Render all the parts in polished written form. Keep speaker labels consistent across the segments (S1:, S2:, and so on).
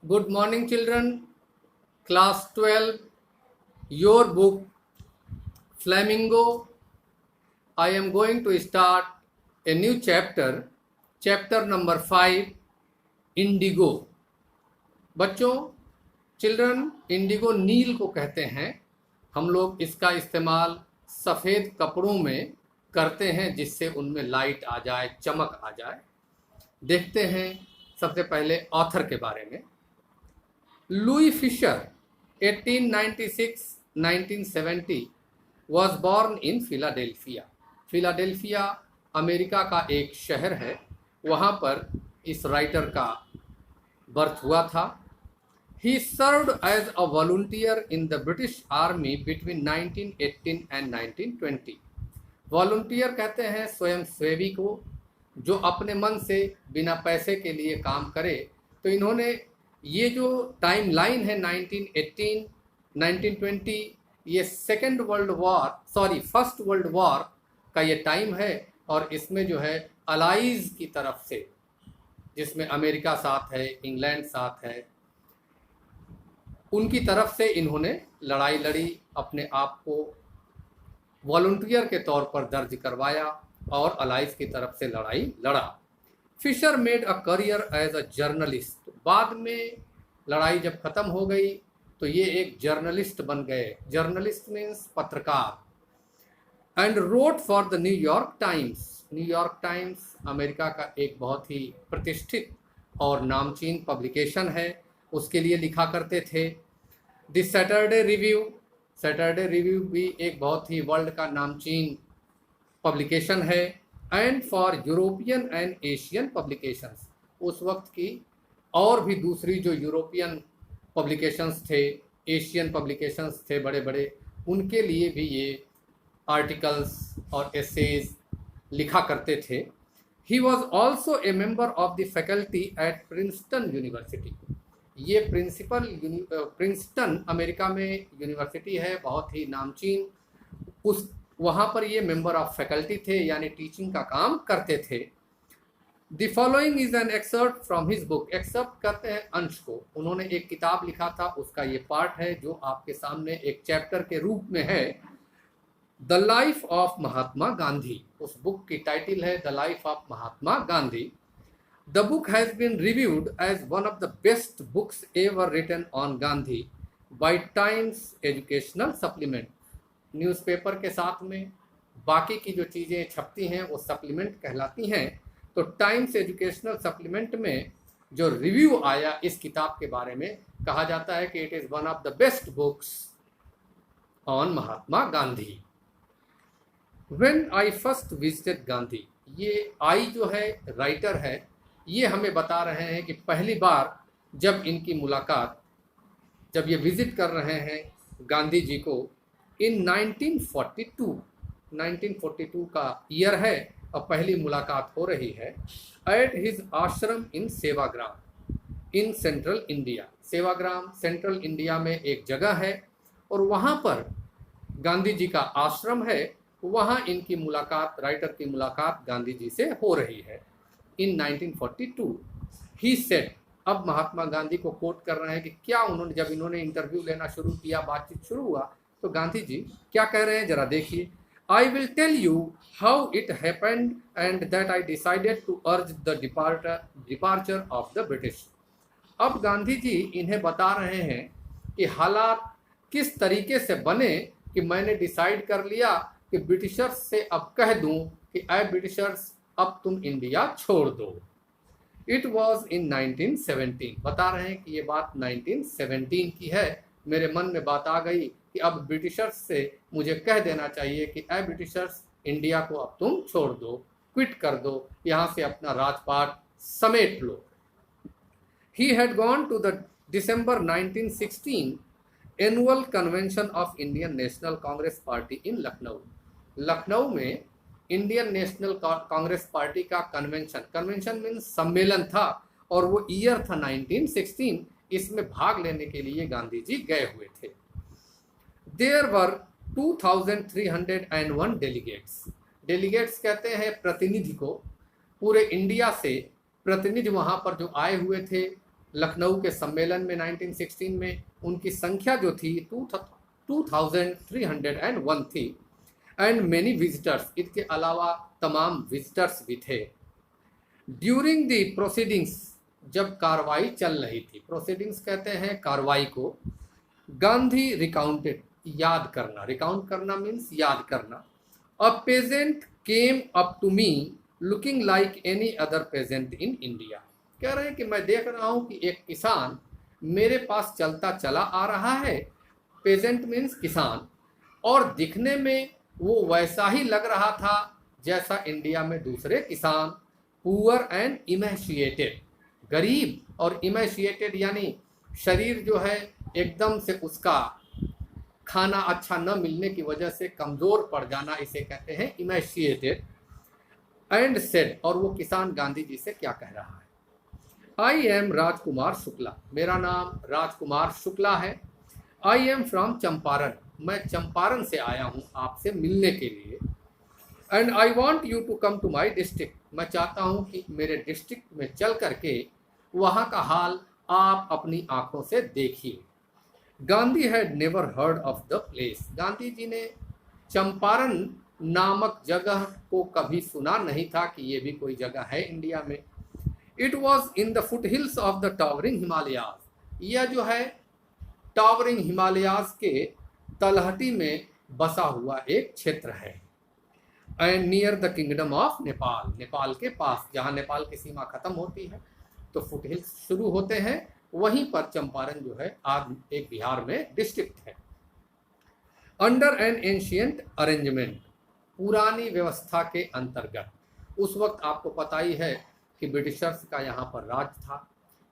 S1: Good morning, children. Class 12, your book Flamingo. I am going to start a new chapter, chapter number 5, Indigo. बच्चों, children, Indigo नील को कहते हैं। हम लोग इसका इस्तेमाल सफ़ेद कपड़ों में करते हैं जिससे उनमें लाइट आ जाए, चमक आ जाए। देखते हैं सबसे पहले ऑथर के बारे में। Louis Fischer 1896-1970 was born in Philadelphia. Philadelphia America का एक शहर है, वहाँ पर इस राइटर का बर्थ हुआ था। He served as a volunteer in the British Army between 1918 and 1920। Volunteer कहते हैं स्वयंसेवी को जो अपने मन से बिना पैसे के लिए काम करे। तो इन्होंने ये जो टाइम लाइन है 1918, 1920, ये फर्स्ट वर्ल्ड वॉर का ये टाइम है। और इसमें जो है अलाइज की तरफ से, जिसमें अमेरिका साथ है, इंग्लैंड साथ है, उनकी तरफ से इन्होंने लड़ाई लड़ी, अपने आप को वॉलंटियर के तौर पर दर्ज करवाया और अलाइज की तरफ से लड़ाई लड़ा। Fisher made a career as a journalist. बाद में लड़ाई जब ख़त्म हो गई तो ये एक जर्नलिस्ट बन गए। जर्नलिस्ट मीन्स पत्रकार। And wrote for the New York times. New York times America का एक बहुत ही प्रतिष्ठित और नामचीन पब्लिकेशन है, उसके लिए लिखा करते थे। The Saturday review. Saturday review भी एक बहुत ही वर्ल्ड का नामचीन पब्लिकेशन है। And for European and Asian publications. उस वक्त की और भी दूसरी जो यूरोपियन पब्लिकेशंस थे, एशियन पब्लिकेशंस थे बड़े बड़े, उनके लिए भी ये आर्टिकल्स और एसेज लिखा करते थे। He was also a member of the faculty at Princeton university. ये प्रिंसटन अमेरिका में यूनिवर्सिटी है, बहुत ही नामचीन। उस वहाँ पर ये मेंबर ऑफ फैकल्टी थे, यानी टीचिंग का काम करते थे। The following is an excerpt from his book. Excerpt करते हैं अंश को। उन्होंने एक किताब लिखा था, उसका ये पार्ट है जो आपके सामने एक चैप्टर के रूप में है। The life of Mahatma Gandhi. उस बुक की टाइटल है the life of Mahatma Gandhi. The book has been reviewed as one of the best books ever written on Gandhi by Times Educational Supplement। Newspaper के साथ में बाकी की जो चीज़ें छपती हैं वो सप्लीमेंट कहलाती हैं। तो टाइम्स एजुकेशनल सप्लीमेंट में जो रिव्यू आया इस किताब के बारे में, कहा जाता है कि it is one of the best books on Mahatma Gandhi. When I first visited Gandhi. ये आई जो है राइटर है, ये हमें बता रहे हैं कि पहली बार जब इनकी मुलाकात, जब ये विज़िट कर रहे हैं गांधी जी को इन 1942 का ईयर है और पहली मुलाकात हो रही है at his ashram in Sevagram in central India. Sevagram central India में एक जगह है और वहाँ पर गांधी जी का आश्रम है। वहाँ इनकी मुलाकात, राइटर की मुलाकात गांधी जी से हो रही है इन 1942। He said. अब महात्मा गांधी को कोट कर रहे हैं कि क्या उन्होंने, जब इन्होंने इंटरव्यू लेना शुरू किया, बातचीत शुरू हुआ, तो गांधी जी क्या कह रहे हैं जरा देखिए। I will tell you how it happened and that I decided to urge the departure of the British. अब गांधी जी इन्हें बता रहे हैं कि हालात किस तरीके से बने कि मैंने डिसाइड कर लिया कि ब्रिटिशर्स से अब कह दूं कि ऐ ब्रिटिशर्स, अब तुम इंडिया छोड़ दो। It was in 1917। बता रहे हैं कि ये बात 1917 की है। मेरे मन में बात आ गई कि अब ब्रिटिशर्स से मुझे कह देना चाहिए कि ऐ ब्रिटिशर्स, इंडिया को अब तुम छोड़ दो, क्विट कर दो, यहाँ से अपना राजपाट समेट लो। He had gone to the December 1916 annual convention of Indian National Congress party in Lucknow. Lucknow में इंडियन नेशनल कांग्रेस पार्टी का कन्वेंशन मीन्स सम्मेलन था और वो ईयर था 1916। इसमें भाग लेने के लिए गांधी जी गए हुए थे। There were 2301 delegates. डेलीगेट्स कहते हैं प्रतिनिधि को, पूरे इंडिया से प्रतिनिधि वहाँ पर जो आए हुए थे लखनऊ के सम्मेलन में 1916 में उनकी संख्या जो थी 2301 थी एंड मेनी विजिटर्स, इसके अलावा तमाम विजिटर्स भी थे। ड्यूरिंग द प्रोसीडिंग्स, जब कार्रवाई चल रही थी, प्रोसीडिंग्स कहते हैं कार्रवाई को, गांधी रिकाउंटेड, याद करना, रिकाउंट करना मीन्स याद करना, a peasant came up to me looking like any other peasant in India. कह रहे हैं कि मैं देख रहा हूं कि एक किसान मेरे पास चलता चला आ रहा है, पेजेंट मीन्स किसान, और दिखने में वो वैसा ही लग रहा था जैसा इंडिया में दूसरे किसान, पुअर एंड इमेशिएटेड, गरीब और इमेशिएटेड यानी शरीर जो है एकदम से उसका खाना अच्छा न मिलने की वजह से कमज़ोर पड़ जाना, इसे कहते हैं इमेशिएटेड। एंड सेड, और वो किसान गांधी जी से क्या कह रहा है, आई एम राजकुमार शुक्ला, मेरा नाम राजकुमार शुक्ला है, आई एम फ्रॉम चंपारण, मैं चंपारण से आया हूँ आपसे मिलने के लिए, and I want you to come to my district, मैं चाहता हूँ कि मेरे डिस्ट्रिक्ट में चल करके वहाँ का हाल आप अपनी आंखों से देखिए। Gandhi had never heard of the place, Gandhi ji ने चंपारण नामक जगह को कभी सुना नहीं था कि ये भी कोई जगह है इंडिया में। It was in the foot hills of the towering Himalayas, यह जो है टावरिंग हिमालयाज के तलहटी में बसा हुआ एक क्षेत्र है। And near the kingdom of Nepal, Nepal के पास, जहाँ नेपाल की सीमा खत्म होती है तो फुट हिल्स शुरू होते हैं, वहीं पर चंपारण जो है आज एक बिहार में डिस्ट्रिक्ट है। अंडर एन एंशियंट अरेंजमेंट, पुरानी व्यवस्था के अंतर्गत, उस वक्त आपको पता ही है कि ब्रिटिशर्स का यहाँ पर राज था,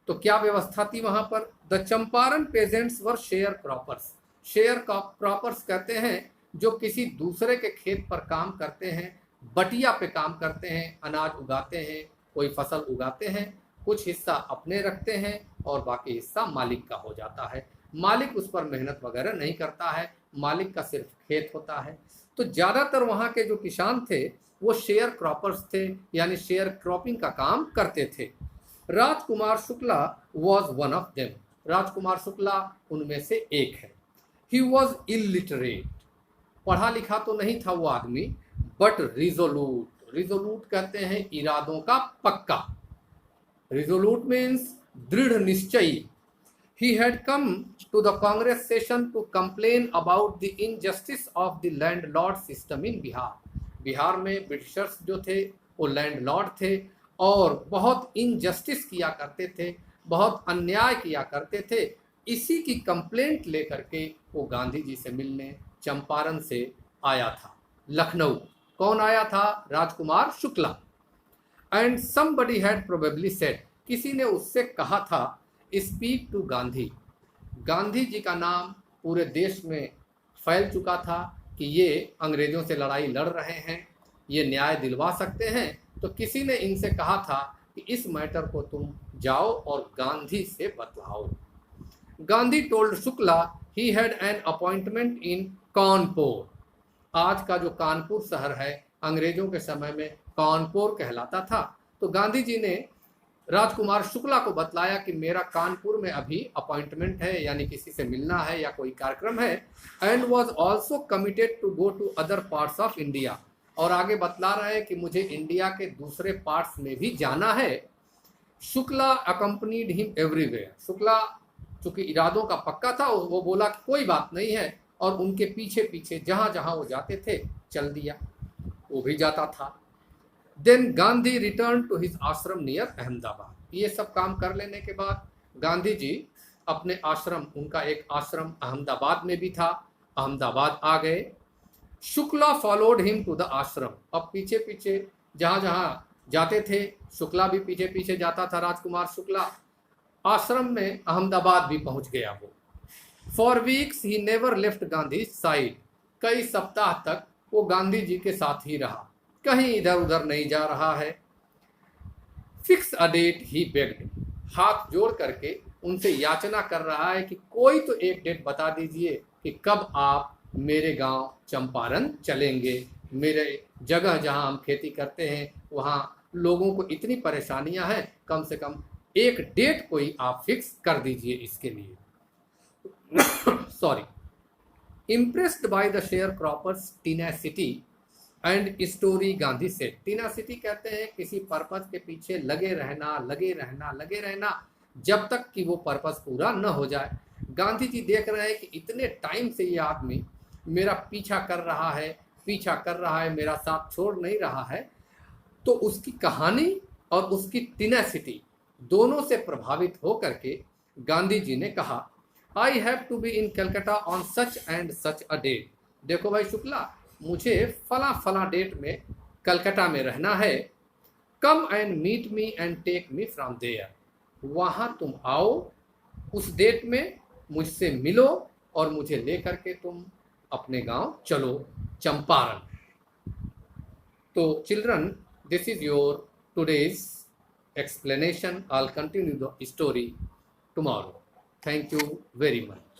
S1: तो क्या व्यवस्था थी वहाँ पर, the Champaran pageants were share croppers, share croppers कहते हैं जो किसी दूसरे के खेत पर काम करते हैं, बटिया पे काम करते हैं, अनाज उगाते हैं, कोई फसल उगाते हैं, कुछ हिस्सा अपने रखते हैं और बाकी हिस्सा मालिक का हो जाता है। मालिक उस पर मेहनत वगैरह नहीं करता है, मालिक का सिर्फ खेत होता है। तो ज़्यादातर वहाँ के जो किसान थे वो शेयर क्रॉपर्स थे, यानी शेयर क्रॉपिंग का काम करते थे। Rajkumar Shukla was one of them, Rajkumar Shukla उनमें से एक है। ही वॉज इलिटरेट, पढ़ा लिखा तो नहीं था वो आदमी, बट रिजोलूट, रिजोलूट कहते हैं इरादों का पक्का, रिजोलूट मीन्स दृढ़ निश्चयी। He had come to the Congress session to complain about the injustice of the landlord system in Bihar. Bihar में ब्रिटिशर्स जो थे वो लैंडलॉर्ड थे और बहुत इनजस्टिस किया करते थे, बहुत अन्याय किया करते थे। इसी की कंप्लेंट लेकर के वो गांधी जी से मिलने चंपारण से आया था लखनऊ। कौन आया था? Rajkumar Shukla. And somebody had probably said, किसी ने उससे कहा था, स्पीक टू गांधी। गांधी जी का नाम पूरे देश में फैल चुका था कि ये अंग्रेज़ों से लड़ाई लड़ रहे हैं, ये न्याय दिलवा सकते हैं। तो किसी ने इनसे कहा था कि इस मैटर को तुम जाओ और गांधी से बतलाओ। Gandhi told Shukla he had an appointment in Kanpur. आज का जो कानपुर शहर है अंग्रेज़ों के समय में कानपुर कहलाता था। तो गांधी जी ने राजकुमार शुक्ला को बतलाया कि मेरा कानपुर में अभी अपॉइंटमेंट है, यानी किसी से मिलना है या कोई कार्यक्रम है। And was also committed to go to other parts of India, और आगे बतला रहे हैं कि मुझे इंडिया के दूसरे पार्ट्स में भी जाना है। Shukla accompanied him everywhere, Shukla चूंकि इरादों का पक्का था वो बोला कि कोई बात नहीं है, और उनके पीछे पीछे जहाँ जहाँ वो जाते थे चल दिया, वो भी जाता था। Then Gandhi return to his ashram near Ahmedabad. ये सब काम कर लेने के बाद गांधी जी अपने आश्रम, उनका एक आश्रम अहमदाबाद में भी था, अहमदाबाद आ गए। Shukla followed him to the ashram, अब पीछे पीछे जहाँ जहाँ जाते थे शुक्ला भी पीछे पीछे जाता था। राजकुमार शुक्ला आश्रम में अहमदाबाद भी पहुँच गया वो। For weeks he never left Gandhi side, कई सप्ताह तक वो गांधी जी के साथ ही रहा, कहीं इधर उधर नहीं जा रहा है। Fix a date he bagged, हाथ जोड़ करके उनसे याचना कर रहा है कि कोई तो एक डेट बता दीजिए कि कब आप मेरे गांव चंपारण चलेंगे। मेरे जगह जहां हम खेती करते हैं वहां लोगों को इतनी परेशानियां हैं, कम से कम एक डेट कोई आप फिक्स कर दीजिए इसके लिए। Sorry. Impressed by the sharecroppers tenacity and story, Gandhi said. Tenacity कहते हैं किसी पर्पस के पीछे लगे रहना, लगे रहना, लगे रहना, जब तक कि वो पर्पस पूरा न हो जाए। गांधी जी देख रहे हैं कि इतने टाइम से ये आदमी मेरा पीछा कर रहा है, पीछा कर रहा है, मेरा साथ छोड़ नहीं रहा है। तो उसकी कहानी और उसकी टीनासिटी दोनों से प्रभावित होकर के गांधी जी ने कहा, I have to be in Calcutta on such and such a date. देखो भाई शुक्ला, मुझे फला फला डेट में कलकत्ता में रहना है। Come and meet me and take me from there. वहाँ तुम आओ, उस डेट में मुझसे मिलो और मुझे लेकर के तुम अपने गांव चलो, चंपारण। तो children, this is your today's explanation. I'll continue the story tomorrow. Thank you very much.